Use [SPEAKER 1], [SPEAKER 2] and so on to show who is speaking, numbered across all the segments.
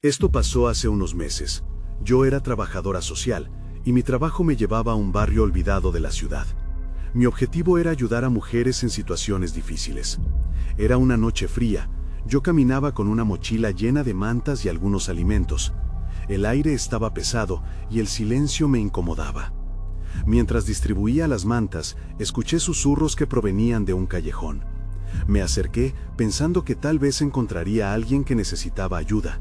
[SPEAKER 1] Esto pasó hace unos meses. Yo era trabajadora social y mi trabajo me llevaba a un barrio olvidado de la ciudad. Mi objetivo era ayudar a mujeres en situaciones difíciles. Era una noche fría. Yo caminaba con una mochila llena de mantas y algunos alimentos. El aire estaba pesado y el silencio me incomodaba. Mientras distribuía las mantas, escuché susurros que provenían de un callejón. Me acerqué pensando que tal vez encontraría a alguien que necesitaba ayuda.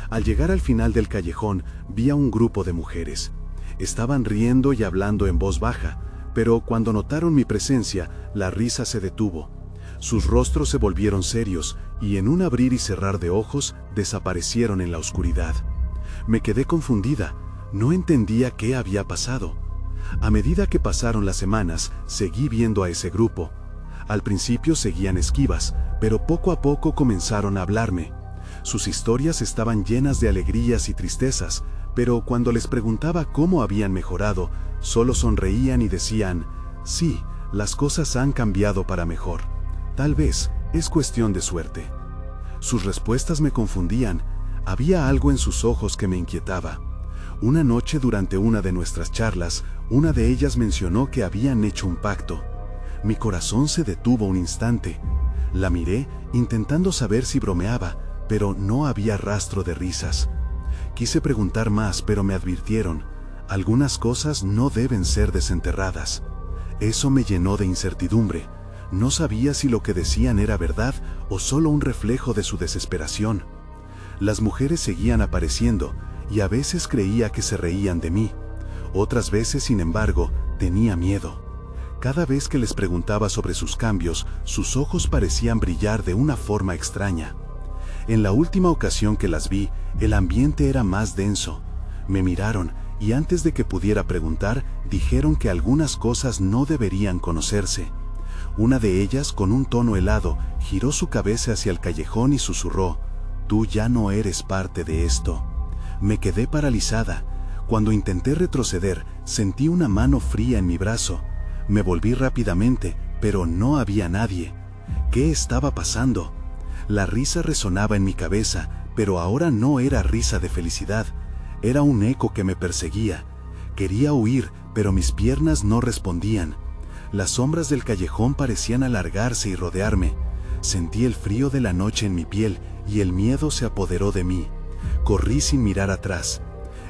[SPEAKER 1] Al llegar al final del callejón, vi a un grupo de mujeres. Estaban riendo y hablando en voz baja, pero cuando notaron mi presencia, la risa se detuvo. Sus rostros se volvieron serios y en un abrir y cerrar de ojos desaparecieron en la oscuridad. Me quedé confundida, no entendía qué había pasado. A medida que pasaron las semanas, seguí viendo a ese grupo. Al principio seguían esquivas, pero poco a poco comenzaron a hablarme. Sus historias estaban llenas de alegrías y tristezas, pero cuando les preguntaba cómo habían mejorado, solo sonreían y decían, sí, las cosas han cambiado para mejor. Tal vez es cuestión de suerte. Sus respuestas me confundían. Había algo en sus ojos que me inquietaba. Una noche durante una de nuestras charlas, una de ellas mencionó que habían hecho un pacto. Mi corazón se detuvo un instante. La miré intentando saber si bromeaba, pero no había rastro de risas. Quise preguntar más, pero me advirtieron, algunas cosas no deben ser desenterradas. Eso me llenó de incertidumbre. No sabía si lo que decían era verdad o solo un reflejo de su desesperación. Las mujeres seguían apareciendo y a veces creía que se reían de mí. Otras veces, sin embargo, tenía miedo. Cada vez que les preguntaba sobre sus cambios, sus ojos parecían brillar de una forma extraña. En la última ocasión que las vi, el ambiente era más denso. Me miraron y antes de que pudiera preguntar, dijeron que algunas cosas no deberían conocerse. Una de ellas, con un tono helado, giró su cabeza hacia el callejón y susurró, «Tú ya no eres parte de esto». Me quedé paralizada. Cuando intenté retroceder, sentí una mano fría en mi brazo. Me volví rápidamente, pero no había nadie. ¿Qué estaba pasando? La risa resonaba en mi cabeza, pero ahora no era risa de felicidad. Era un eco que me perseguía. Quería huir, pero mis piernas no respondían. Las sombras del callejón parecían alargarse y rodearme. Sentí el frío de la noche en mi piel y el miedo se apoderó de mí. Corrí sin mirar atrás.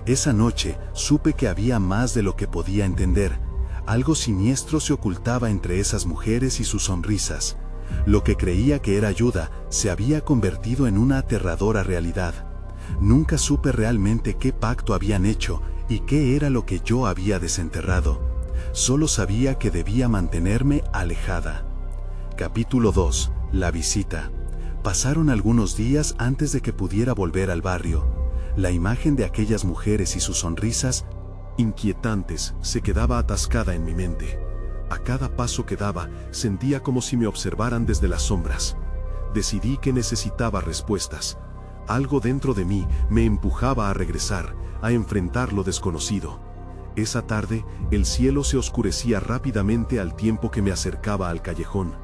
[SPEAKER 1] Esa noche supe que había más de lo que podía entender. Algo siniestro se ocultaba entre esas mujeres y sus sonrisas. Lo que creía que era ayuda se había convertido en una aterradora realidad. Nunca supe realmente qué pacto habían hecho y qué era lo que yo había desenterrado. Solo sabía que debía mantenerme alejada. Capítulo 2. La visita. Pasaron algunos días antes de que pudiera volver al barrio. La imagen de aquellas mujeres y sus sonrisas inquietantes se quedaba atascada en mi mente. A cada paso que daba, sentía como si me observaran desde las sombras. Decidí que necesitaba respuestas. Algo dentro de mí me empujaba a regresar, a enfrentar lo desconocido. Esa tarde, el cielo se oscurecía rápidamente al tiempo que me acercaba al callejón.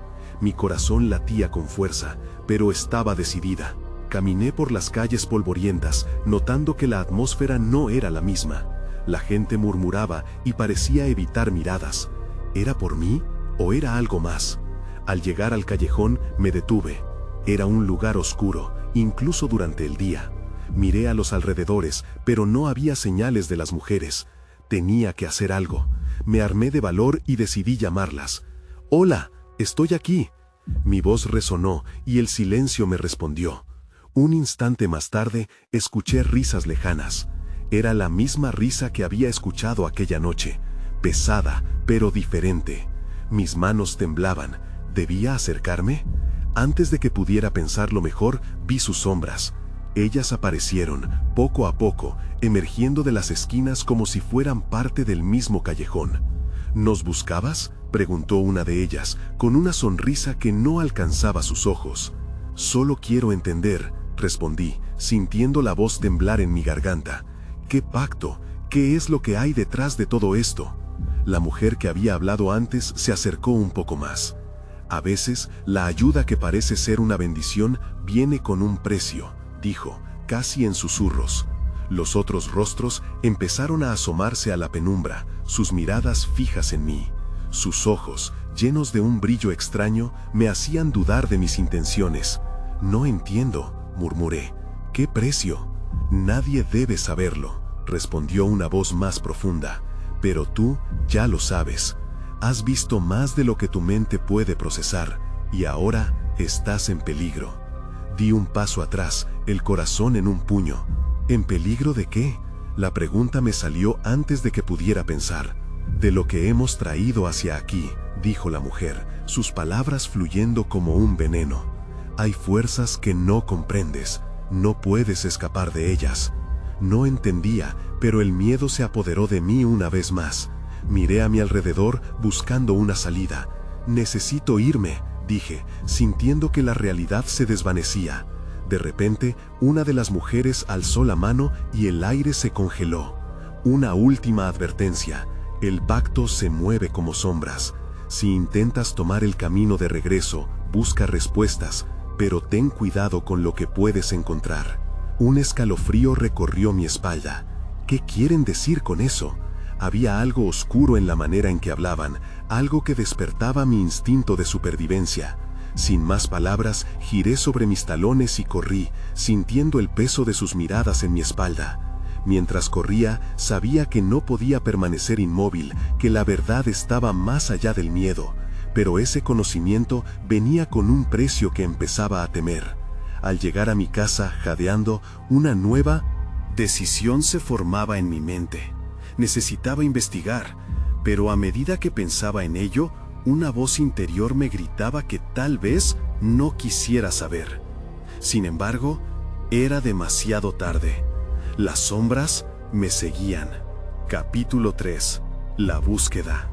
[SPEAKER 1] Mi corazón latía con fuerza, pero estaba decidida. Caminé por las calles polvorientas, notando que la atmósfera no era la misma. La gente murmuraba y parecía evitar miradas. ¿Era por mí o era algo más? Al llegar al callejón, me detuve. Era un lugar oscuro, incluso durante el día. Miré a los alrededores, pero no había señales de las mujeres. Tenía que hacer algo. Me armé de valor y decidí llamarlas. «Hola, estoy aquí». Mi voz resonó y el silencio me respondió. Un instante más tarde, escuché risas lejanas. Era la misma risa que había escuchado aquella noche, pesada, pero diferente. Mis manos temblaban. ¿Debía acercarme? Antes de que pudiera pensarlo mejor, vi sus sombras. Ellas aparecieron, poco a poco, emergiendo de las esquinas como si fueran parte del mismo callejón. ¿Nos buscabas?, preguntó una de ellas, con una sonrisa que no alcanzaba sus ojos. «Solo quiero entender», respondí, sintiendo la voz temblar en mi garganta. «¿Qué pacto? ¿Qué es lo que hay detrás de todo esto?». La mujer que había hablado antes se acercó un poco más. «A veces, la ayuda que parece ser una bendición viene con un precio», dijo,
[SPEAKER 2] casi en susurros. Los otros rostros empezaron a asomarse a la penumbra, sus miradas fijas en mí. Sus ojos, llenos de un brillo extraño, me hacían dudar de mis intenciones. «No entiendo», murmuré. «¿Qué precio?» «Nadie debe saberlo», respondió una voz más profunda. «Pero tú ya lo sabes. Has visto más de lo que tu mente puede procesar, y ahora estás en peligro». Di un paso atrás, el corazón en un puño. ¿En peligro de qué? La pregunta me salió antes de que pudiera pensar. «De lo que hemos traído hacia aquí», dijo la mujer, sus palabras fluyendo como un veneno. «Hay fuerzas que no comprendes, no puedes escapar de ellas». No entendía, pero el miedo se apoderó de mí una vez más. Miré a mi alrededor buscando una salida. «Necesito irme», dije, sintiendo que la realidad se desvanecía. De repente, una de las mujeres alzó la mano y el aire se congeló. Una última advertencia: el pacto se mueve como sombras. Si intentas tomar el camino de regreso, busca respuestas, pero ten cuidado con lo que puedes encontrar. Un escalofrío recorrió mi espalda. ¿Qué quieren decir con eso? Había algo oscuro en la manera en que hablaban, algo que despertaba mi instinto de supervivencia. Sin más palabras, giré sobre mis talones y corrí, sintiendo el peso de sus miradas en mi espalda. Mientras corría, sabía que no podía permanecer inmóvil, que la verdad estaba más allá del miedo, pero ese conocimiento venía con un precio que empezaba a temer. Al llegar a mi casa, jadeando, una nueva decisión se formaba en mi mente. Necesitaba investigar, pero a medida que pensaba en ello, una voz interior me gritaba que tal vez no quisiera saber. Sin embargo, era demasiado tarde. Las sombras me seguían. Capítulo 3. La búsqueda.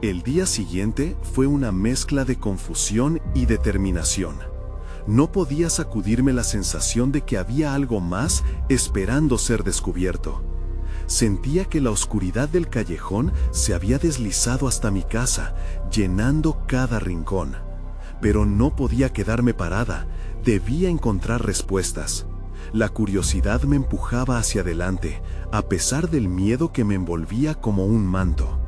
[SPEAKER 2] El día siguiente fue una mezcla de confusión y determinación. No podía sacudirme la sensación de que había algo más esperando ser descubierto. Sentía que la oscuridad del callejón se había deslizado hasta mi casa, llenando cada rincón. Pero no podía quedarme parada, debía encontrar respuestas. La curiosidad me empujaba hacia adelante, a pesar del miedo que me envolvía como un manto.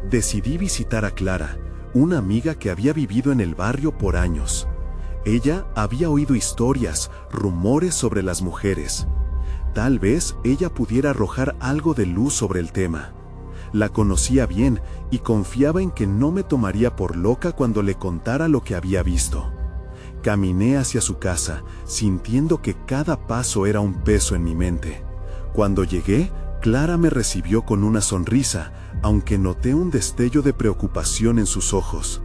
[SPEAKER 2] Decidí visitar a Clara, una amiga que había vivido en el barrio por años. Ella había oído historias, rumores sobre las mujeres. Tal vez ella pudiera arrojar algo de luz sobre el tema. La conocía bien y confiaba en que no me tomaría por loca cuando le contara lo que había visto. Caminé hacia su casa, sintiendo que cada paso era un peso en mi mente. Cuando llegué, Clara me recibió con una sonrisa, aunque noté un destello de preocupación en sus ojos.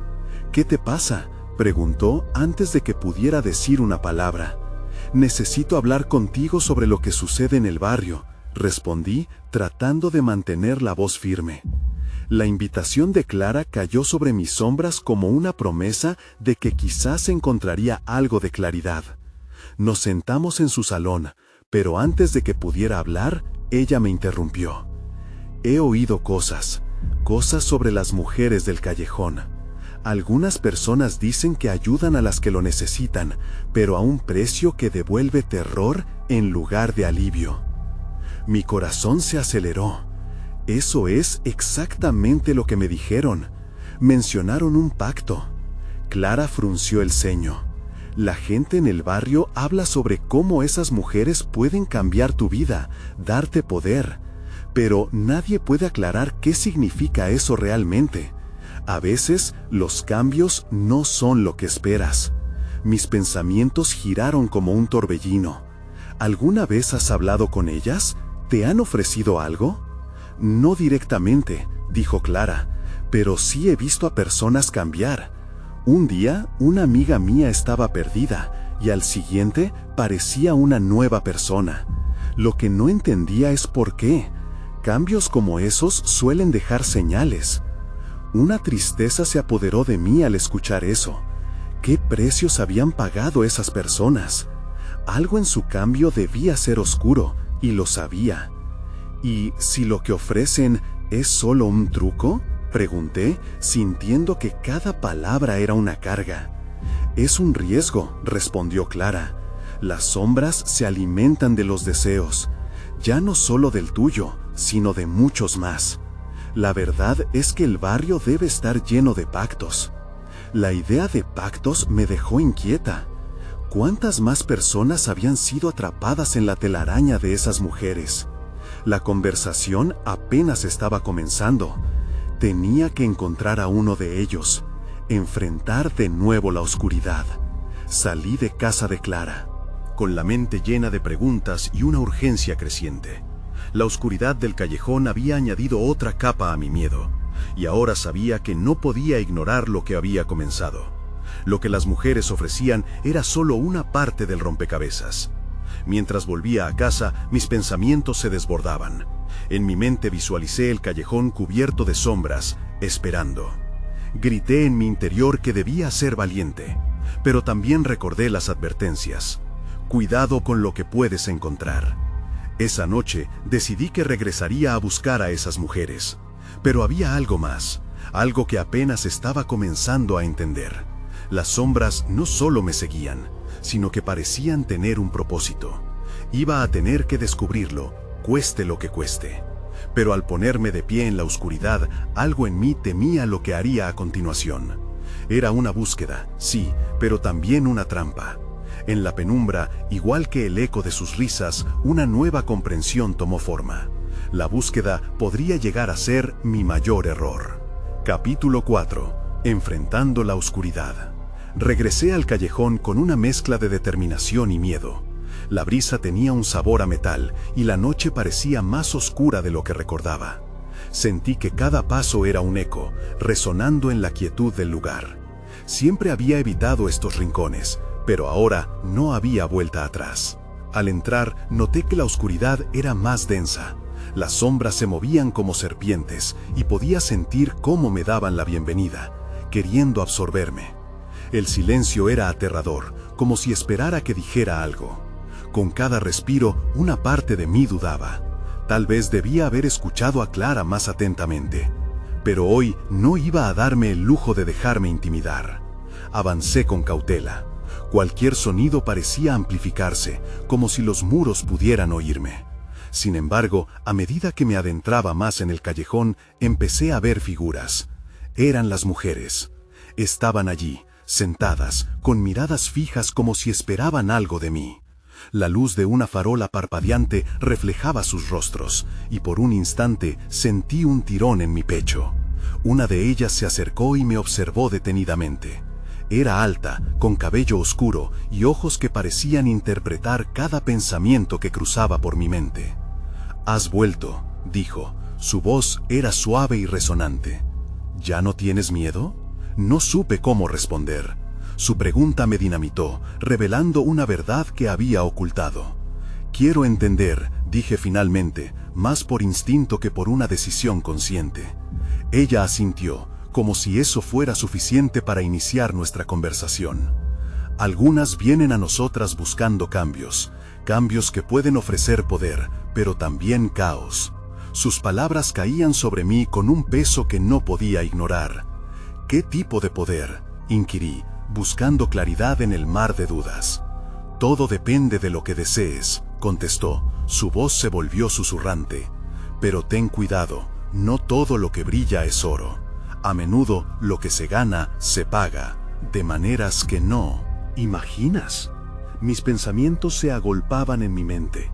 [SPEAKER 2] «¿Qué te pasa?», preguntó antes de que pudiera decir una palabra. «Necesito hablar contigo sobre lo que sucede en el barrio», respondí, tratando de mantener la voz firme. La invitación de Clara cayó sobre mis sombras como una promesa de que quizás encontraría algo de claridad. Nos sentamos en su salón, pero antes de que pudiera hablar, ella me interrumpió. «He oído cosas sobre las mujeres del callejón. Algunas personas dicen que ayudan a las que lo necesitan, pero a un precio que devuelve terror en lugar de alivio». Mi corazón se aceleró. Eso es exactamente lo que me dijeron. Mencionaron un pacto. Clara frunció el ceño. «La gente en el barrio habla sobre cómo esas mujeres pueden cambiar tu vida, darte poder. Pero nadie puede aclarar qué significa eso realmente. A veces, los cambios no son lo que esperas». Mis pensamientos giraron como un torbellino. «¿Alguna vez has hablado con ellas? ¿Te han ofrecido algo?». «No directamente», dijo Clara, «pero sí he visto a personas cambiar. Un día, una amiga mía estaba perdida, y al siguiente parecía una nueva persona. Lo que no entendía es por qué. Cambios como esos suelen dejar señales». Una tristeza se apoderó de mí al escuchar eso. ¿Qué precios habían pagado esas personas? Algo en su cambio debía ser oscuro, y lo sabía. «¿Y si lo que ofrecen es solo un truco?», pregunté, sintiendo que cada palabra era una carga. «Es un riesgo», respondió Clara.
[SPEAKER 1] Las sombras se alimentan de los deseos, ya no solo del tuyo, sino de muchos más. La verdad es que el barrio debe estar lleno de pactos. La idea de pactos me dejó inquieta. ¿Cuántas más personas habían sido atrapadas en la telaraña de esas mujeres? La conversación apenas estaba comenzando. Tenía que encontrar a uno de ellos, enfrentar de nuevo la oscuridad. Salí de casa de Clara, con la mente llena de preguntas y una urgencia creciente. La oscuridad del callejón había añadido otra capa a mi miedo, y ahora sabía que no podía ignorar lo que había comenzado. Lo que las mujeres ofrecían era solo una parte del rompecabezas. Mientras volvía a casa, mis pensamientos se desbordaban. En mi mente visualicé el callejón cubierto de sombras, esperando. Grité en mi interior que debía ser valiente, pero también recordé las advertencias. Cuidado con lo que puedes encontrar. Esa noche decidí que regresaría a buscar a esas mujeres. Pero había algo más, algo que apenas estaba comenzando a entender. Las sombras no solo me seguían, sino que parecían tener un propósito. Iba a tener que descubrirlo, cueste lo que cueste. Pero al ponerme de pie en la oscuridad, algo en mí temía lo que haría a continuación. Era una búsqueda, sí, pero también una trampa. En la penumbra, igual que el eco de sus risas, una nueva comprensión tomó forma. La búsqueda podría llegar a ser mi mayor error. Capítulo 4. Enfrentando la oscuridad. Regresé al callejón con una mezcla de determinación y miedo. La brisa tenía un sabor a metal y la noche parecía más oscura de lo que recordaba. Sentí que cada paso era un eco, resonando en la quietud del lugar. Siempre había evitado estos rincones, pero ahora no había vuelta atrás. Al entrar, noté que la oscuridad era más densa. Las sombras se movían como serpientes y podía sentir cómo me daban la bienvenida, queriendo absorberme. El silencio era aterrador, como si esperara que dijera algo. Con cada respiro, una parte de mí dudaba. Tal vez debía haber escuchado a Clara más atentamente. Pero hoy no iba a darme el lujo de dejarme intimidar. Avancé con cautela. Cualquier sonido parecía amplificarse, como si los muros pudieran oírme. Sin embargo, a medida que me adentraba más en el callejón, empecé a ver figuras. Eran las mujeres. Estaban allí, sentadas, con miradas fijas como si esperaban algo de mí. La luz de una farola parpadeante reflejaba sus rostros, y por un instante sentí un tirón en mi pecho. Una de ellas se acercó y me observó detenidamente. Era alta, con cabello oscuro y ojos que parecían interpretar cada pensamiento que cruzaba por mi mente. «Has vuelto», dijo. Su voz era suave y resonante. «¿Ya no tienes miedo?» No supe cómo responder. Su pregunta me dinamitó, revelando una verdad que había ocultado. «Quiero entender», dije finalmente, más por instinto que por una decisión consciente. Ella asintió, como si eso fuera suficiente para iniciar nuestra conversación. Algunas vienen a nosotras buscando cambios, cambios que pueden ofrecer poder, pero también caos. Sus palabras caían sobre mí con un peso que no podía ignorar. ¿Qué tipo de poder?, inquirí, buscando claridad en el mar de dudas. «Todo depende de lo que desees», contestó. Su voz se volvió susurrante. «Pero ten cuidado, no todo lo que brilla es oro. A menudo lo que se gana se paga, de maneras que no imaginas». Mis pensamientos se agolpaban en mi mente.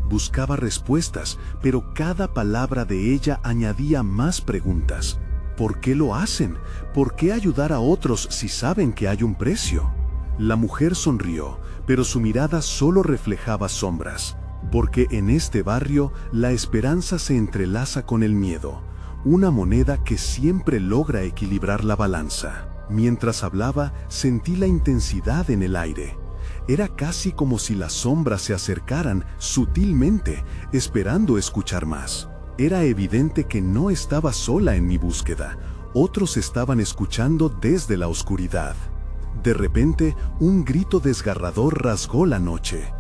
[SPEAKER 1] Buscaba respuestas, pero cada palabra de ella añadía más preguntas. ¿Por qué lo hacen? ¿Por qué ayudar a otros si saben que hay un precio? La mujer sonrió, pero su mirada solo reflejaba sombras, porque en este barrio la esperanza se entrelaza con el miedo, una moneda que siempre logra equilibrar la balanza. Mientras hablaba, sentí la intensidad en el aire. Era casi como si las sombras se acercaran sutilmente, esperando escuchar más. Era evidente que no estaba sola en mi búsqueda. Otros estaban escuchando desde la oscuridad. De repente, un grito desgarrador rasgó la noche.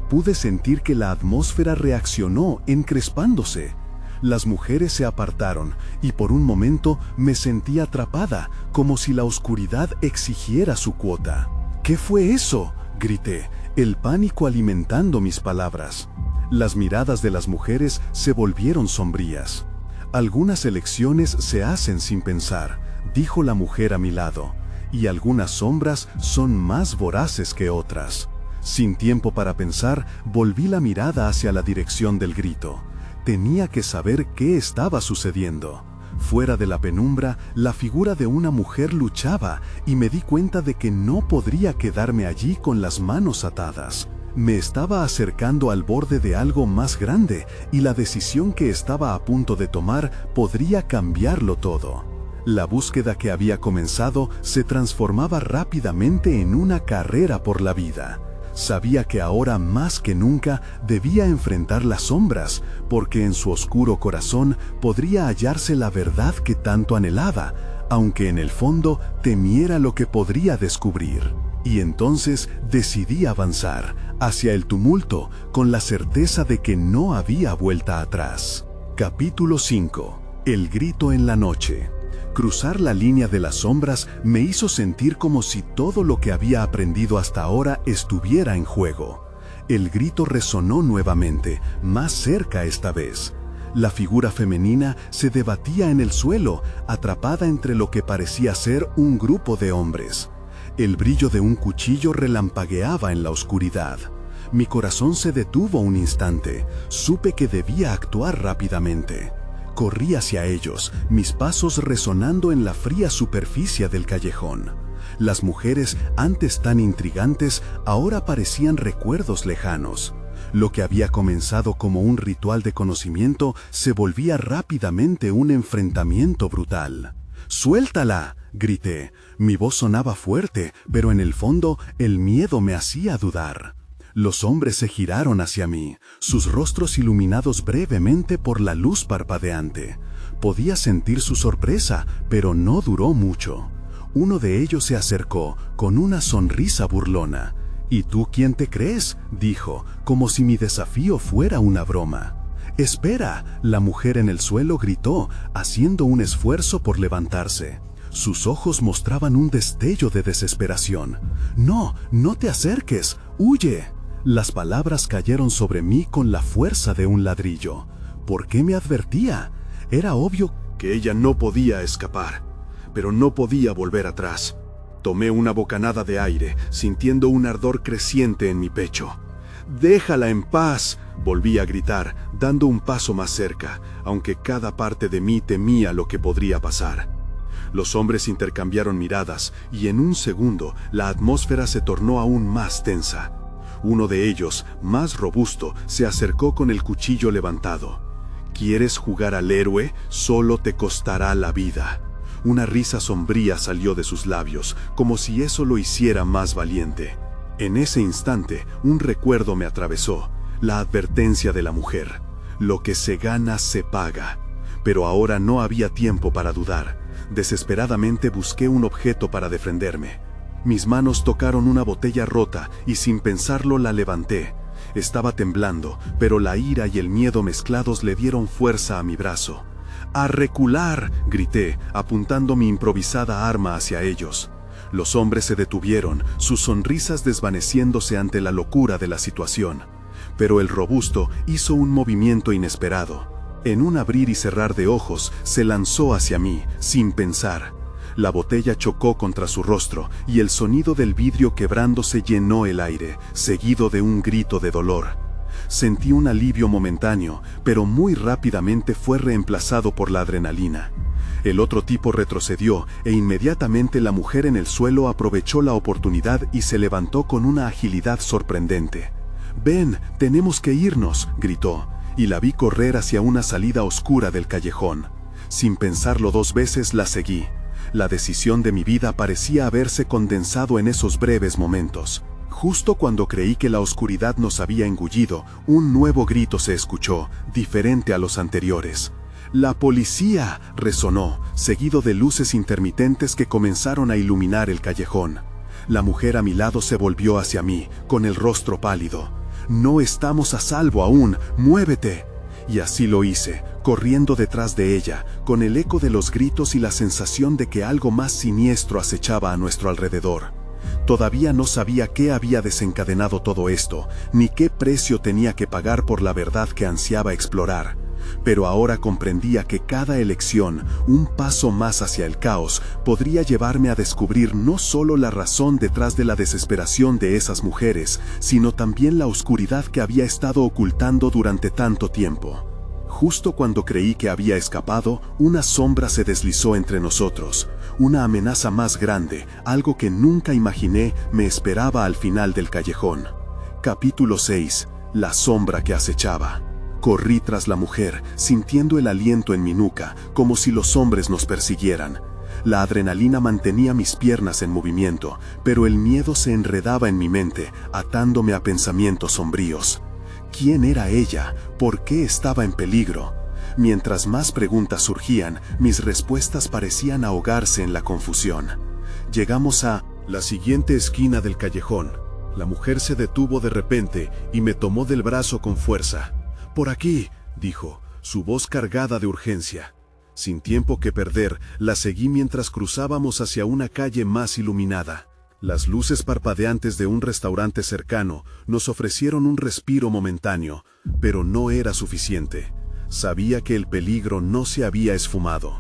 [SPEAKER 1] Pude sentir que la atmósfera reaccionó, encrespándose. Las mujeres se apartaron, y por un momento me sentí atrapada, como si la oscuridad exigiera su cuota. «¿Qué fue eso?», grité.
[SPEAKER 2] el pánico alimentando mis palabras. Las miradas de las mujeres se volvieron sombrías. Algunas elecciones se hacen sin pensar, dijo la mujer a mi lado, y algunas sombras son más voraces que otras. Sin tiempo para pensar, volví la mirada hacia la dirección del grito. Tenía que saber qué estaba sucediendo. Fuera de la penumbra, la figura de una mujer luchaba y me di cuenta de que no podría quedarme allí con las manos atadas. Me estaba acercando al borde de algo más grande y la decisión que estaba a punto de tomar podría cambiarlo todo. La búsqueda que había comenzado se transformaba rápidamente en una carrera por la vida. Sabía que ahora más que nunca debía enfrentar las sombras, porque en su oscuro corazón podría hallarse la verdad que tanto anhelaba, aunque en el fondo temiera lo que podría descubrir. Y entonces decidí avanzar hacia el tumulto con la certeza de que no había vuelta atrás. Capítulo 5. El grito en la noche. Cruzar la línea de las sombras me hizo sentir como si todo lo que había aprendido hasta ahora estuviera en juego. El grito resonó nuevamente, más cerca esta vez. La figura femenina se debatía en el suelo, atrapada entre lo que parecía ser un grupo de hombres. El brillo de un cuchillo relampagueaba en la oscuridad. Mi corazón se detuvo un instante. Supe que debía actuar rápidamente. Corrí hacia ellos, mis pasos resonando en la fría superficie del callejón. Las mujeres, antes tan intrigantes, ahora parecían recuerdos lejanos. Lo que había comenzado como un ritual de conocimiento se volvía rápidamente un enfrentamiento brutal. ¡Suéltala!, grité. Mi voz sonaba fuerte, pero en el fondo el miedo me hacía dudar. Los hombres se giraron hacia mí, sus rostros iluminados brevemente por la luz parpadeante. Podía sentir su sorpresa, pero no duró mucho. Uno de ellos se acercó, con una sonrisa burlona. «¿Y tú quién te crees?», dijo, como si mi desafío fuera una broma. «¡Espera!», la mujer en el suelo gritó, haciendo un esfuerzo por levantarse. Sus ojos mostraban un destello de desesperación. «No, no te acerques, huye». Las palabras cayeron sobre mí con la fuerza de un ladrillo. ¿Por qué me advertía? Era obvio
[SPEAKER 1] que ella no podía escapar, pero no podía volver atrás. Tomé una bocanada de aire, sintiendo un ardor creciente en mi pecho. «¡Déjala en paz!», volví a gritar, dando un paso más cerca, aunque cada parte de mí temía lo que podría pasar. Los hombres intercambiaron miradas, y en un segundo la atmósfera se tornó aún más tensa. Uno de ellos, más robusto, se acercó con el cuchillo levantado. «¿Quieres jugar al héroe? Solo te costará la vida». Una risa sombría salió de sus labios, como si eso lo hiciera más valiente. En ese instante, un recuerdo me atravesó, la advertencia de la mujer. «Lo que se gana se paga». Pero ahora no había tiempo para dudar. Desesperadamente busqué un objeto para defenderme. Mis manos tocaron una botella rota y sin pensarlo la levanté. Estaba temblando, pero la ira y el miedo mezclados le dieron fuerza a mi brazo. «¡A recular!», grité, apuntando mi improvisada arma hacia ellos. Los hombres se detuvieron, sus sonrisas desvaneciéndose ante la locura de la situación. Pero el robusto hizo un movimiento inesperado. En un abrir y cerrar de ojos, se lanzó hacia mí, sin pensar. La botella chocó contra su rostro y el sonido del vidrio quebrándose llenó el aire, seguido de un grito de dolor. Sentí un alivio momentáneo, pero muy rápidamente fue reemplazado por la adrenalina. El otro tipo retrocedió e inmediatamente la mujer en el suelo aprovechó la oportunidad y se levantó con una agilidad sorprendente. «Ven, tenemos que irnos», gritó, y la vi correr hacia una salida oscura del callejón. Sin pensarlo dos veces la seguí. La decisión de mi vida parecía haberse condensado en esos breves momentos. Justo cuando creí que la oscuridad nos había engullido, un nuevo grito se escuchó, diferente a los anteriores. «¡La policía!», resonó, seguido de luces intermitentes que comenzaron a iluminar el callejón. La mujer a mi lado se volvió hacia mí, con el rostro pálido. «No estamos a salvo aún, muévete». Y así lo hice, corriendo detrás de ella, con el eco de los gritos y la sensación de que algo más siniestro acechaba a nuestro alrededor.
[SPEAKER 2] Todavía no sabía qué había desencadenado todo esto, ni qué precio tenía que pagar por la verdad que ansiaba explorar. Pero ahora comprendía que cada elección, un paso más hacia el caos, podría llevarme a descubrir no solo la razón detrás de la desesperación de esas mujeres, sino también la oscuridad que había estado ocultando durante tanto tiempo. Justo cuando creí que había escapado, una sombra se deslizó entre nosotros. Una amenaza más grande, algo que nunca imaginé, me esperaba al final del callejón. Capítulo 6. La sombra que acechaba. Corrí tras la mujer, sintiendo el aliento en mi nuca, como si los hombres nos persiguieran. La adrenalina mantenía mis piernas en movimiento, pero el miedo se enredaba en mi mente, atándome a pensamientos sombríos. ¿Quién era ella? ¿Por qué estaba en peligro? Mientras más preguntas surgían, mis respuestas parecían ahogarse en la confusión. Llegamos a
[SPEAKER 1] la siguiente esquina del callejón. La mujer se detuvo de repente y me tomó del brazo con fuerza. «Por aquí», dijo, su voz cargada de urgencia. Sin tiempo que perder, la seguí mientras cruzábamos hacia una calle más iluminada. Las luces parpadeantes de un restaurante cercano nos ofrecieron un respiro momentáneo, pero no era suficiente. Sabía que el peligro no se había esfumado.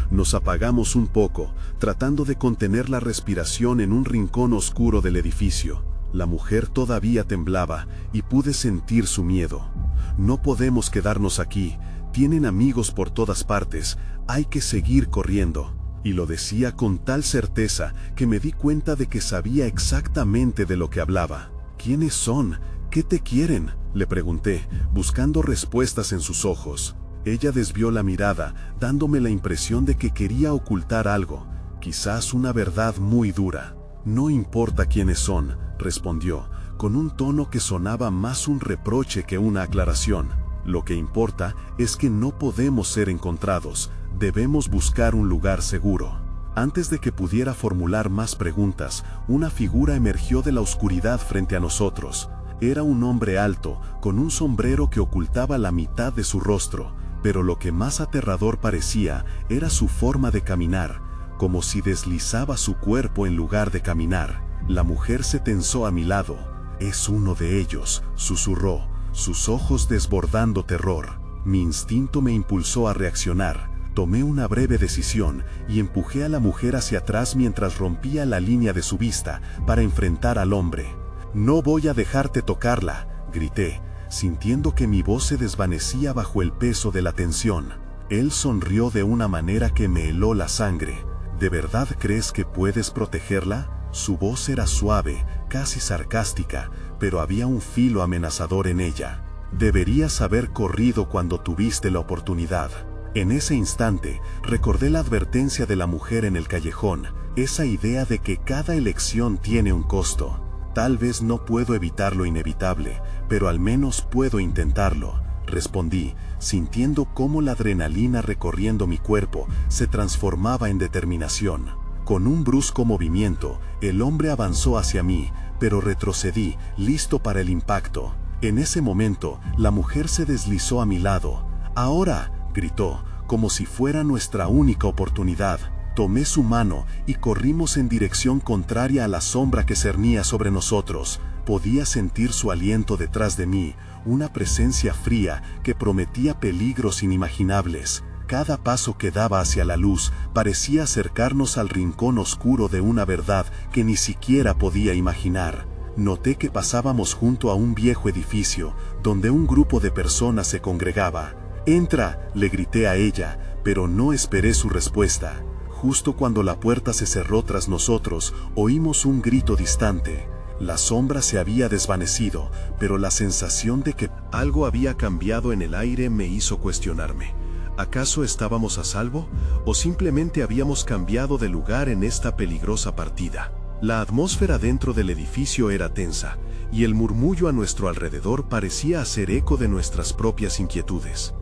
[SPEAKER 1] Nos apagamos un poco, tratando de contener la respiración en un rincón oscuro del edificio. La mujer todavía temblaba y pude sentir su miedo. «No podemos quedarnos aquí, tienen amigos por todas partes, hay que seguir corriendo». Y lo decía con tal certeza que me di cuenta de que sabía exactamente de lo que hablaba. «¿Quiénes son? ¿Qué te quieren?», le pregunté, buscando respuestas en sus ojos. Ella desvió la mirada, dándome la impresión de que quería ocultar algo, quizás una verdad muy dura. «No importa quiénes son», respondió, con un tono que sonaba más un reproche que una aclaración. «Lo que importa es que no podemos ser encontrados, debemos buscar un lugar seguro». Antes de que pudiera formular más preguntas, una figura emergió de la oscuridad frente a nosotros. Era un hombre alto, con un sombrero que ocultaba la mitad de su rostro, pero lo que más aterrador parecía era su forma de caminar, como si deslizaba su cuerpo en lugar de caminar. La mujer se tensó a mi lado. «Es uno de ellos», susurró, sus ojos desbordando terror. Mi instinto me impulsó a reaccionar. Tomé una breve decisión y empujé a la mujer hacia atrás mientras rompía la línea de su vista para enfrentar al hombre. «No voy a dejarte tocarla», grité, sintiendo que mi voz se desvanecía bajo el peso de la tensión. Él sonrió de una manera que me heló la sangre. «¿De verdad crees que puedes protegerla?». Su voz era suave, casi sarcástica, pero había un filo amenazador en ella. «Deberías haber corrido cuando tuviste la oportunidad». En ese instante, recordé la advertencia de la mujer en el callejón, esa idea de que cada elección tiene un costo. «Tal vez no puedo evitar lo inevitable, pero al menos puedo intentarlo», respondí, sintiendo cómo la adrenalina recorriendo mi cuerpo se transformaba en determinación. Con un brusco movimiento, el hombre avanzó hacia mí, pero retrocedí, listo para el impacto. En ese momento, la mujer se deslizó a mi lado. «Ahora», gritó, como si fuera nuestra única oportunidad. Tomé su mano y corrimos en dirección contraria a la sombra que cernía sobre nosotros. Podía sentir su aliento detrás de mí, una presencia fría que prometía peligros inimaginables. Cada paso que daba hacia la luz parecía acercarnos al rincón oscuro de una verdad que ni siquiera podía imaginar. Noté que pasábamos junto a un viejo edificio, donde un grupo de personas se congregaba. «Entra», le grité a ella, pero no esperé su respuesta. Justo cuando la puerta se cerró tras nosotros, oímos un grito distante. La sombra se había desvanecido, pero la sensación de que algo había cambiado en el aire me hizo cuestionarme. ¿Acaso estábamos a salvo? ¿O simplemente habíamos cambiado de lugar en esta peligrosa partida? La atmósfera dentro del edificio era tensa, y el murmullo a nuestro alrededor parecía hacer eco de nuestras propias inquietudes.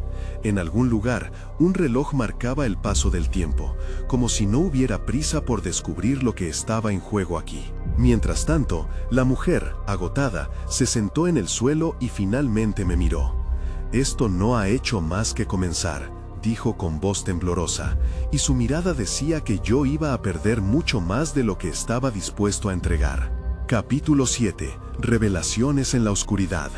[SPEAKER 1] En algún lugar, un reloj marcaba el paso del tiempo, como si no hubiera prisa por descubrir lo que estaba en juego aquí. Mientras tanto, la mujer, agotada, se sentó en el suelo y finalmente me miró. «Esto no ha hecho más que comenzar»,
[SPEAKER 2] dijo con voz temblorosa, y su mirada decía que yo iba a perder mucho más de lo que estaba dispuesto a entregar. Capítulo 7. Revelaciones en la oscuridad.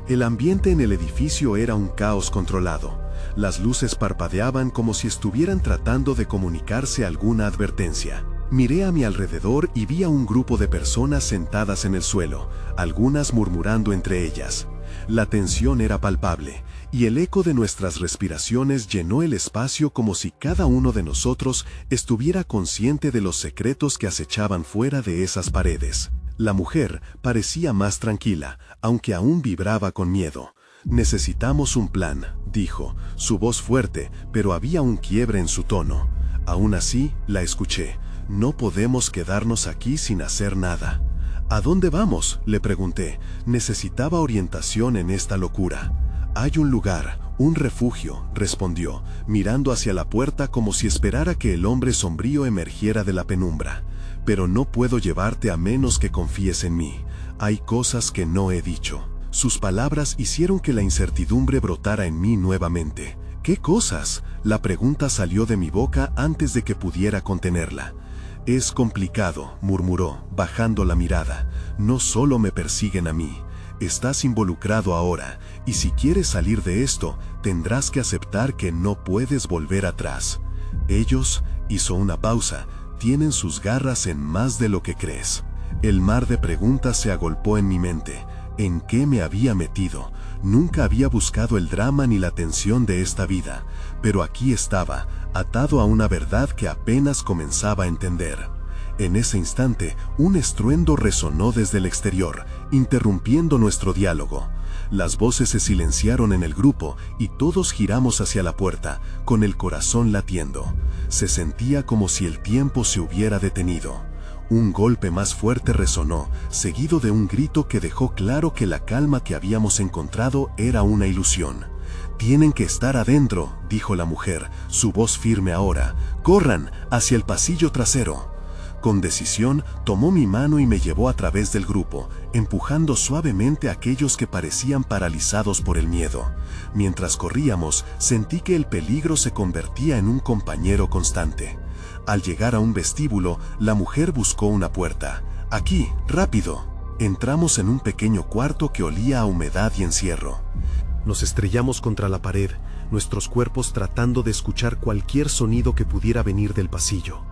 [SPEAKER 2] El ambiente en el edificio era un caos controlado. Las luces parpadeaban como si estuvieran tratando de comunicarse alguna advertencia. Miré a mi alrededor y vi a un grupo de personas sentadas en el suelo, algunas murmurando entre ellas. La tensión era palpable, y el eco de nuestras respiraciones llenó el espacio como si cada uno de nosotros estuviera consciente de los secretos que acechaban fuera de esas paredes. La mujer parecía más tranquila, aunque aún vibraba con miedo. «Necesitamos un plan», dijo, su voz fuerte, pero había un quiebre en su tono. Aún así, la escuché. «No podemos quedarnos aquí sin hacer nada». «¿A dónde vamos?», le pregunté. Necesitaba orientación en esta locura. «Hay un lugar, un refugio», respondió, mirando hacia la puerta como si esperara que el hombre sombrío emergiera de la penumbra. «Pero no puedo llevarte a menos que confíes en mí. Hay cosas que no he dicho». Sus palabras hicieron que la incertidumbre brotara en mí nuevamente. «¿Qué cosas?». La pregunta salió de mi boca antes de que pudiera contenerla. «Es complicado», murmuró, bajando la mirada. «No solo me persiguen a mí. Estás involucrado ahora, y si quieres salir de esto, tendrás que aceptar que no puedes volver atrás. Ellos», hizo una pausa, «tienen sus garras en más de lo que crees». El mar de preguntas se agolpó en mi mente. ¿En qué me había metido? Nunca había buscado el drama ni la tensión de esta vida, pero aquí estaba, atado a una verdad que apenas comenzaba a entender. En ese instante, un estruendo resonó desde el exterior, interrumpiendo nuestro diálogo. Las voces se silenciaron en el grupo y todos giramos hacia la puerta, con el corazón latiendo. Se sentía como si el tiempo se hubiera detenido. Un golpe más fuerte resonó, seguido de un grito que dejó claro que la calma que habíamos encontrado era una ilusión. «Tienen que estar adentro», dijo la mujer, su voz firme ahora. «Corran hacia el pasillo trasero». Con decisión, tomó mi mano y me llevó a través del grupo, empujando suavemente a aquellos que parecían paralizados por el miedo. Mientras corríamos, sentí que el peligro se convertía en un compañero constante. Al llegar a un vestíbulo, la mujer buscó una puerta. «Aquí, rápido». Entramos en un pequeño cuarto que olía a humedad y encierro.
[SPEAKER 1] Nos estrellamos contra la pared, nuestros cuerpos tratando de escuchar cualquier sonido que pudiera venir del pasillo.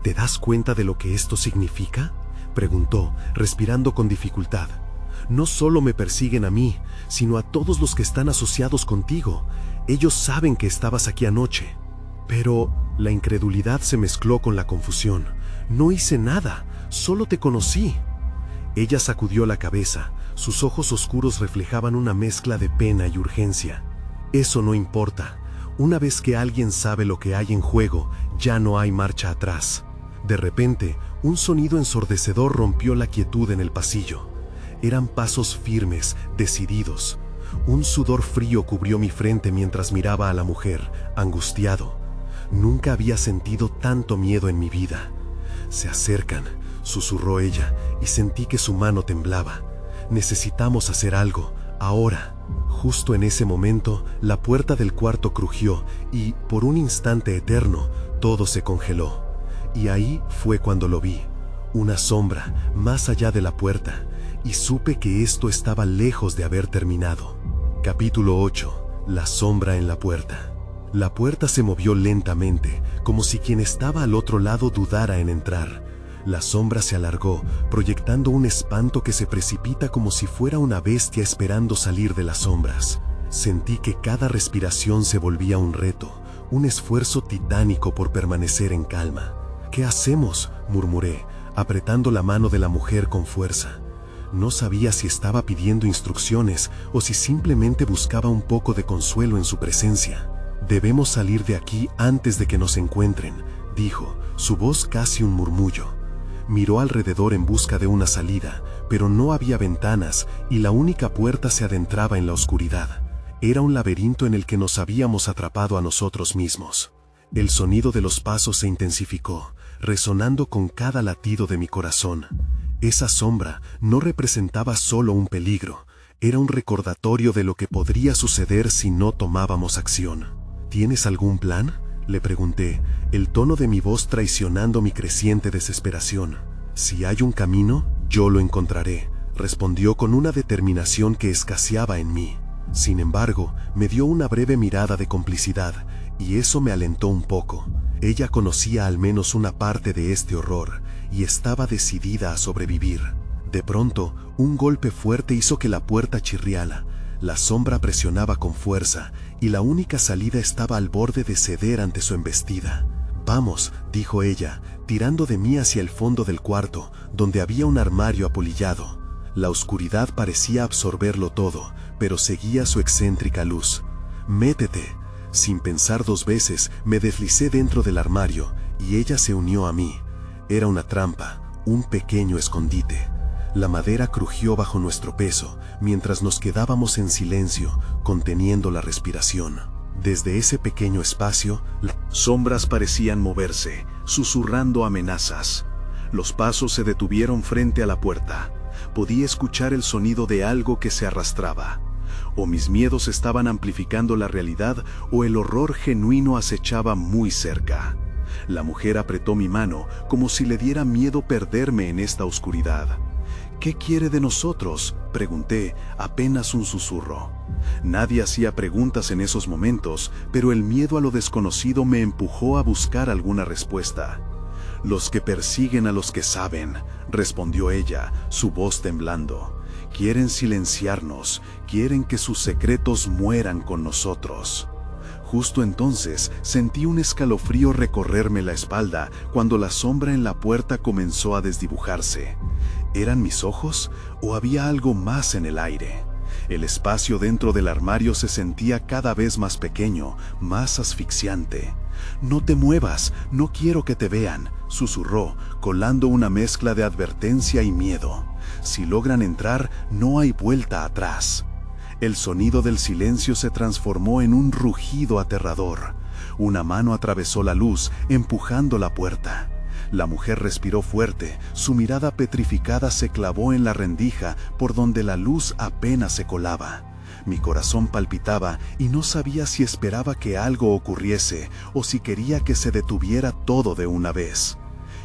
[SPEAKER 1] «¿Te das cuenta de lo que esto significa?», preguntó, respirando con dificultad. «No solo me persiguen a mí, sino a todos los que están asociados contigo. Ellos saben que estabas aquí anoche». Pero la incredulidad se mezcló con la confusión. «No hice nada, solo te conocí». Ella sacudió la cabeza, sus ojos oscuros reflejaban una mezcla de pena y urgencia. «Eso no importa. Una vez que alguien sabe lo que hay en juego, ya no hay marcha atrás». De repente, un sonido ensordecedor rompió la quietud en el pasillo. Eran pasos firmes, decididos. Un sudor frío cubrió mi frente mientras miraba a la mujer, angustiado. Nunca había sentido tanto miedo en mi vida. «Se acercan», susurró ella, y sentí que su mano temblaba. «Necesitamos hacer algo, ahora». Justo en ese momento, la puerta del cuarto crujió y, por un instante eterno, todo se congeló. Y ahí fue cuando lo vi, una sombra más allá de la puerta, y supe que esto estaba lejos de haber terminado. Capítulo 8. La sombra en la puerta. La puerta se movió lentamente, como si quien estaba al otro lado dudara en entrar. La sombra se alargó, proyectando un espanto que se precipita como si fuera una bestia esperando salir de las sombras. Sentí que cada respiración se volvía un reto, un esfuerzo titánico por permanecer en calma. «¿Qué hacemos?», murmuré, apretando la mano de la mujer con fuerza. No sabía si estaba pidiendo instrucciones o si simplemente buscaba un poco de consuelo en su presencia. «Debemos salir de aquí antes de que nos encuentren», dijo, su voz casi un murmullo. Miró alrededor en busca de una salida, pero no había ventanas y la única puerta se adentraba en la oscuridad. Era un laberinto en el que nos habíamos atrapado a nosotros mismos. El sonido de los pasos se intensificó, resonando con cada latido de mi corazón. Esa sombra no representaba solo un peligro, era un recordatorio de lo que podría suceder si no tomábamos acción.
[SPEAKER 2] ¿Tienes algún plan?, le pregunté, el tono de mi voz traicionando mi creciente desesperación. Si hay un camino, yo lo encontraré, respondió con una determinación que escaseaba en mí. Sin embargo, me dio una breve mirada de complicidad, y eso me alentó un poco. Ella conocía al menos una parte de este horror, y estaba decidida a sobrevivir. De pronto, un golpe fuerte hizo que la puerta chirriara. La sombra presionaba con fuerza, y la única salida estaba al borde de ceder ante su embestida. «Vamos», dijo ella, tirando de mí hacia el fondo del cuarto, donde había un armario apolillado. La oscuridad parecía absorberlo todo, pero seguía su excéntrica luz. «Métete». Sin pensar dos veces, me deslicé dentro del armario, y ella se unió a mí. Era una trampa, un pequeño escondite. La madera crujió bajo nuestro peso, mientras nos quedábamos en silencio, conteniendo la respiración. Desde ese pequeño espacio, las
[SPEAKER 1] sombras parecían moverse, susurrando amenazas. Los pasos se detuvieron frente a la puerta. Podía escuchar el sonido de algo que se arrastraba. O mis miedos estaban amplificando la realidad, o el horror genuino acechaba muy cerca. La mujer apretó mi mano, como si le diera miedo perderme en esta oscuridad. «¿Qué quiere de nosotros?», pregunté, apenas un susurro. Nadie hacía preguntas en esos momentos, pero el miedo a lo desconocido me empujó a buscar alguna respuesta. «Los que persiguen a los que saben», respondió ella, su voz temblando. «Quieren silenciarnos, quieren que sus secretos mueran con nosotros». Justo entonces sentí un escalofrío recorrerme la espalda cuando la sombra en la puerta comenzó a desdibujarse. ¿Eran mis ojos o había algo más en el aire? El espacio dentro del armario se sentía cada vez más pequeño, más asfixiante. «No te muevas, no quiero que te vean», susurró, colando una mezcla de advertencia y miedo. «Si logran entrar, no hay vuelta atrás». El sonido del silencio se transformó en un rugido aterrador. Una mano atravesó la luz, empujando la puerta. La mujer respiró fuerte, su mirada petrificada se clavó en la rendija por donde la luz apenas se colaba. Mi corazón palpitaba y no sabía si esperaba que algo ocurriese o si quería que se detuviera todo de una vez.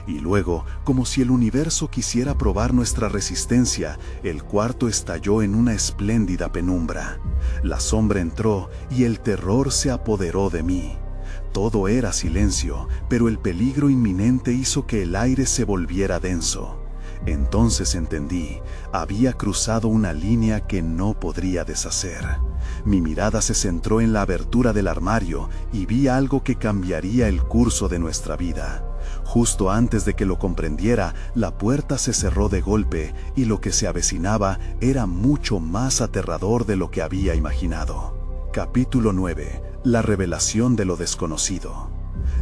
[SPEAKER 1] Y luego, como si el universo quisiera probar nuestra resistencia, el cuarto estalló en una espléndida penumbra. La sombra entró y el terror se apoderó de mí. Todo era silencio, pero el peligro inminente hizo que el aire se volviera denso. Entonces entendí, había cruzado una línea que no podría deshacer. Mi mirada se centró en la abertura del armario y vi algo que cambiaría el curso de nuestra vida. Justo antes de que lo comprendiera, la puerta se cerró de golpe y lo que se avecinaba era mucho más aterrador de lo que había imaginado. Capítulo 9. La revelación de lo desconocido.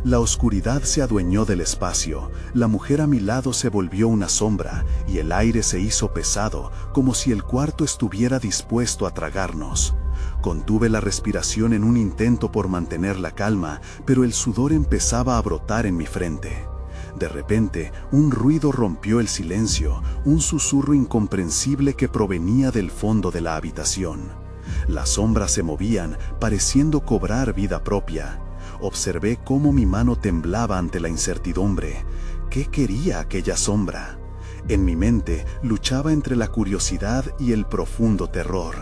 [SPEAKER 1] La oscuridad se adueñó del espacio, la mujer a mi lado se volvió una sombra y el aire se hizo pesado, como si el cuarto estuviera dispuesto a tragarnos. Contuve la respiración en un intento por mantener la calma, pero el sudor empezaba a brotar en mi frente. De repente, un ruido rompió el silencio, un susurro incomprensible que provenía del fondo de la habitación. Las sombras se movían, pareciendo cobrar vida propia. Observé cómo mi mano temblaba ante la incertidumbre. ¿Qué quería aquella sombra? En mi mente luchaba entre la curiosidad y el profundo terror.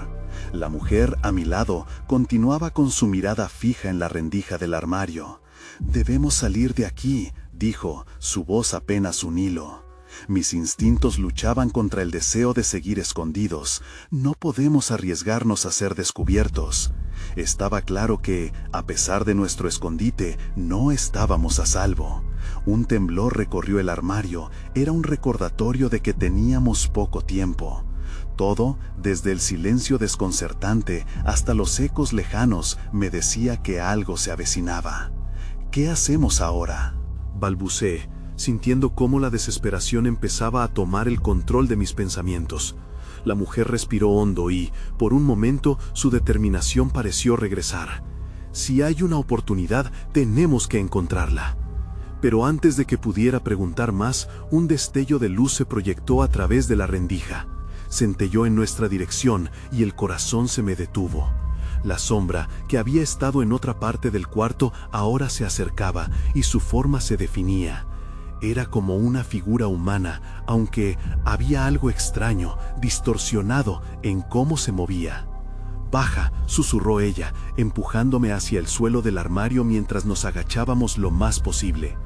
[SPEAKER 1] La mujer a mi lado continuaba con su mirada fija en la rendija del armario. «Debemos salir de aquí», dijo, su voz apenas un hilo. Mis instintos luchaban contra el deseo de seguir escondidos. No podemos arriesgarnos a ser descubiertos. Estaba claro que, a pesar de nuestro escondite, no estábamos a salvo. Un temblor recorrió el armario, era un recordatorio de que teníamos poco tiempo. Todo, desde el silencio desconcertante hasta los ecos lejanos, me decía que algo se avecinaba. «¿Qué hacemos ahora?», balbuceé, sintiendo cómo la desesperación empezaba a tomar el control de mis pensamientos. La mujer respiró hondo y, por un momento, su determinación pareció regresar. «Si hay una oportunidad, tenemos que encontrarla». Pero antes de que pudiera preguntar más, un destello de luz se proyectó a través de la rendija. Centelló en nuestra dirección y el corazón se me detuvo. La sombra, que había estado en otra parte del cuarto, ahora se acercaba y su forma se definía. Era como una figura humana, aunque había algo extraño, distorsionado en cómo se movía. «Baja», susurró ella, empujándome hacia el suelo del armario mientras nos agachábamos lo más posible.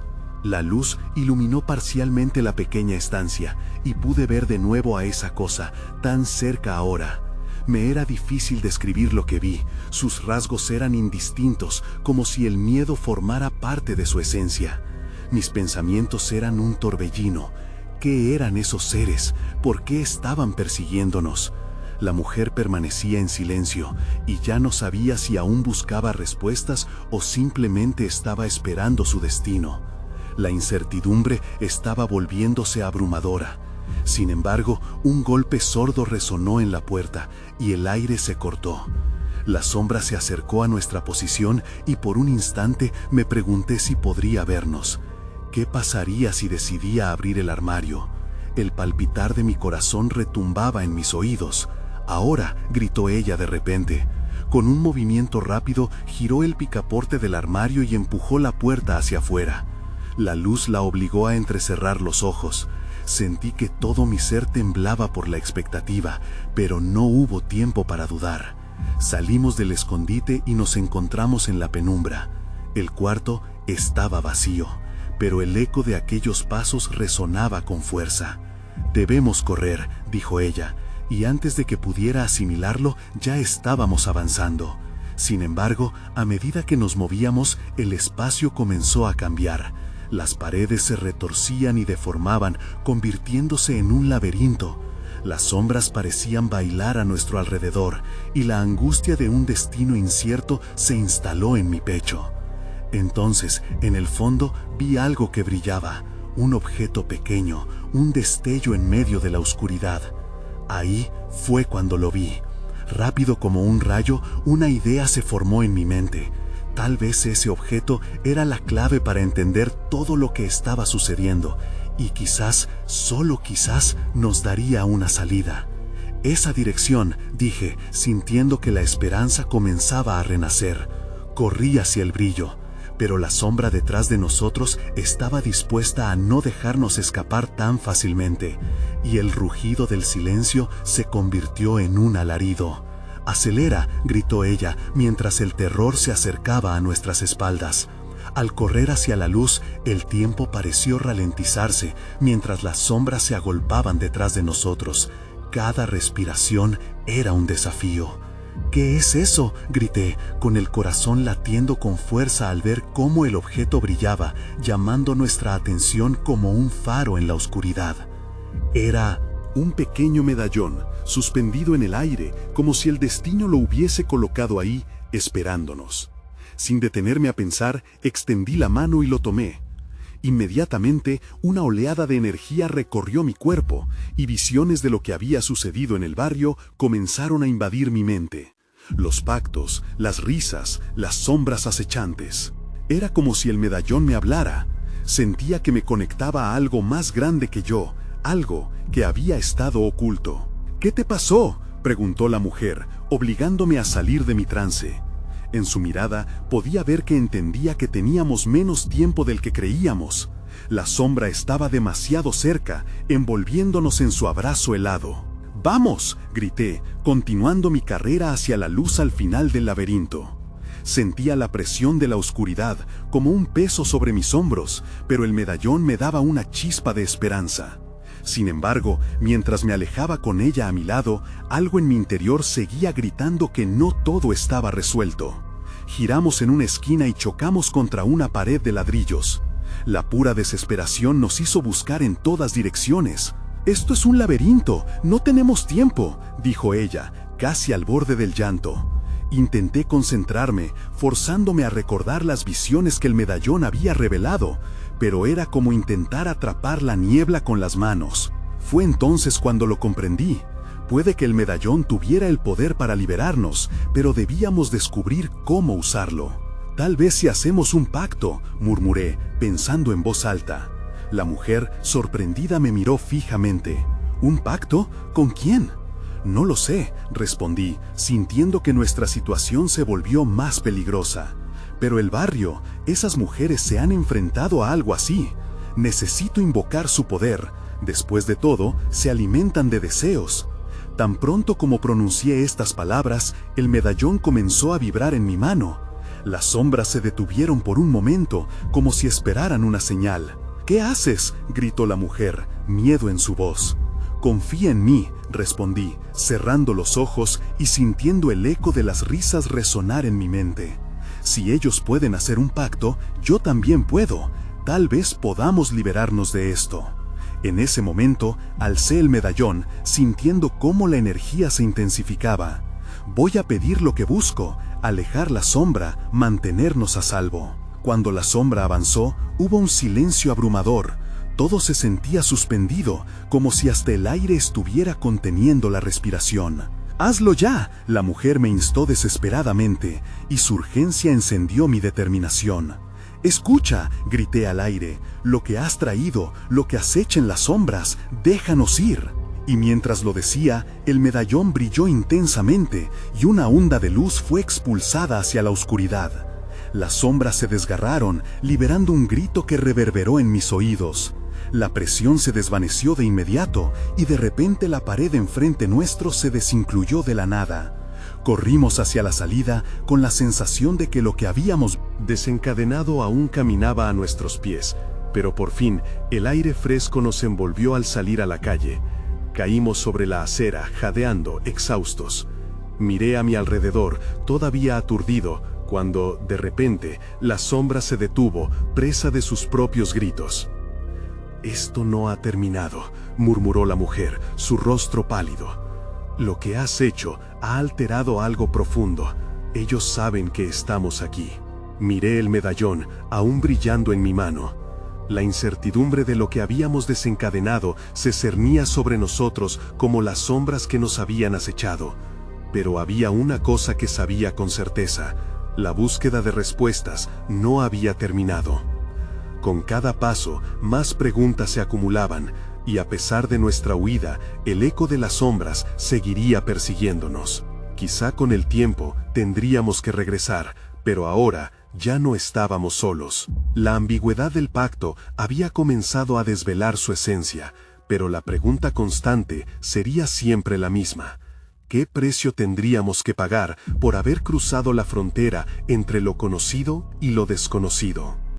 [SPEAKER 1] La luz iluminó parcialmente la pequeña estancia y pude ver de nuevo a esa cosa, tan cerca ahora. Me era difícil describir lo que vi. Sus rasgos eran indistintos, como si el miedo formara parte de su esencia. Mis pensamientos eran un torbellino. ¿Qué eran esos seres? ¿Por qué estaban persiguiéndonos? La mujer permanecía en silencio y ya no sabía si aún buscaba respuestas o simplemente estaba esperando su destino. La incertidumbre estaba volviéndose abrumadora. Sin embargo, un golpe sordo resonó en la puerta y el aire se cortó. La sombra se acercó a nuestra posición y por un instante me pregunté si podría vernos. ¿Qué pasaría si decidía abrir el armario? El palpitar de mi corazón retumbaba en mis oídos. «Ahora», gritó ella de repente. Con un movimiento rápido, giró el picaporte del armario y empujó la puerta hacia afuera. La luz la obligó a entrecerrar los ojos. Sentí que todo mi ser temblaba por la expectativa, pero no hubo tiempo para dudar. Salimos del escondite y nos encontramos en la penumbra. El cuarto estaba vacío, pero el eco de aquellos pasos resonaba con fuerza. «Debemos correr», dijo ella, y antes de que pudiera asimilarlo, ya estábamos avanzando. Sin embargo, a medida que nos movíamos, el espacio comenzó a cambiar. Las paredes se retorcían y deformaban, convirtiéndose en un laberinto. Las sombras parecían bailar a nuestro alrededor, y la angustia de un destino incierto se instaló en mi pecho. Entonces, en el fondo, vi algo que brillaba, un objeto pequeño, un destello en medio de la oscuridad. Ahí fue cuando lo vi. Rápido como un rayo, una idea se formó en mi mente. Tal vez ese objeto era la clave para entender todo lo que estaba sucediendo, y quizás, solo quizás, nos daría una salida. «Esa dirección», dije, sintiendo que la esperanza comenzaba a renacer. Corrí hacia el brillo, pero la sombra detrás de nosotros estaba dispuesta a no dejarnos escapar tan fácilmente, y el rugido del silencio se convirtió en un alarido. «Acelera», gritó ella, mientras el terror se acercaba a nuestras espaldas. Al correr hacia la luz, el tiempo pareció ralentizarse, mientras las sombras se agolpaban detrás de nosotros. Cada respiración era un desafío. «¿Qué es eso?», grité, con el corazón latiendo con fuerza al ver cómo el objeto brillaba, llamando nuestra atención como un faro en la oscuridad. Era un pequeño medallón, suspendido en el aire, como si el destino lo hubiese colocado ahí, esperándonos. Sin detenerme a pensar, extendí la mano y lo tomé. Inmediatamente, una oleada de energía recorrió mi cuerpo, y visiones de lo que había sucedido en el barrio comenzaron a invadir mi mente. Los pactos, las risas, las sombras acechantes. Era como si el medallón me hablara. Sentía que me conectaba a algo más grande que yo, algo que había estado oculto. «¿Qué te pasó?», preguntó la mujer, obligándome a salir de mi trance. En su mirada podía ver que entendía que teníamos menos tiempo del que creíamos. La sombra estaba demasiado cerca, envolviéndonos en su abrazo helado. «¡Vamos!», grité, continuando mi carrera hacia la luz al final del laberinto. Sentía la presión de la oscuridad como un peso sobre mis hombros, pero el medallón me daba una chispa de esperanza. Sin embargo, mientras me alejaba con ella a mi lado, algo en mi interior seguía gritando que no todo estaba resuelto. Giramos en una esquina y chocamos contra una pared de ladrillos. La pura desesperación nos hizo buscar en todas direcciones. «Esto es un laberinto, no tenemos tiempo», dijo ella, casi al borde del llanto. Intenté concentrarme, forzándome a recordar las visiones que el medallón había revelado, pero era como intentar atrapar la niebla con las manos. Fue entonces cuando lo comprendí. Puede que el medallón tuviera el poder para liberarnos, pero debíamos descubrir cómo usarlo. «Tal vez si hacemos un pacto», murmuré, pensando en voz alta. La mujer, sorprendida, me miró fijamente. «¿Un pacto? ¿Con quién?».
[SPEAKER 2] No lo sé, respondí, sintiendo que nuestra situación se volvió más peligrosa. Pero el barrio, esas mujeres se han enfrentado a algo así. Necesito invocar su poder. Después de todo, se alimentan de deseos. Tan pronto como pronuncié estas palabras, el medallón comenzó a vibrar en mi mano. Las sombras se detuvieron por un momento, como si esperaran una señal. «¿Qué haces?», gritó la mujer, miedo en su voz. «Confía en mí», respondí, cerrando los ojos y sintiendo el eco de las risas resonar en mi mente. «Si ellos pueden hacer un pacto, yo también puedo. Tal vez podamos liberarnos de esto». En ese momento, alcé el medallón, sintiendo cómo la energía se intensificaba. «Voy a pedir lo que busco, alejar la sombra, mantenernos a salvo». Cuando la sombra avanzó, hubo un silencio abrumador. Todo se sentía suspendido, como si hasta el aire estuviera conteniendo la respiración. «¡Hazlo ya!», la mujer me instó desesperadamente, y su urgencia encendió mi determinación. «Escucha», grité al aire, «lo que has traído, lo que acecha en las sombras, déjanos ir». Y mientras lo decía, el medallón brilló intensamente, y una onda de luz fue expulsada hacia la oscuridad. Las sombras se desgarraron, liberando un grito que reverberó en mis oídos. La presión se desvaneció de inmediato, y de repente la pared enfrente nuestro se desincluyó de la nada. Corrimos hacia la salida con la sensación de que lo que habíamos
[SPEAKER 1] desencadenado aún caminaba a nuestros pies, pero por fin el aire fresco nos envolvió al salir a la calle. Caímos sobre la acera, jadeando, exhaustos. Miré a mi alrededor, todavía aturdido, cuando, de repente, la sombra se detuvo, presa de sus propios gritos. «Esto no ha terminado», murmuró la mujer, su rostro pálido. «Lo que has hecho ha alterado algo profundo. Ellos saben que estamos aquí». Miré el medallón, aún brillando en mi mano. La incertidumbre de lo que habíamos desencadenado se cernía sobre nosotros como las sombras que nos habían acechado. Pero había una cosa que sabía con certeza: la búsqueda de respuestas no había terminado. Con cada paso, más preguntas se acumulaban, y a pesar de nuestra huida, el eco de las sombras seguiría persiguiéndonos. Quizá con el tiempo tendríamos que regresar, pero ahora ya no estábamos solos. La ambigüedad del pacto había comenzado a desvelar su esencia, pero la pregunta constante sería siempre la misma: ¿qué precio tendríamos que pagar por haber cruzado la frontera entre lo conocido y lo desconocido?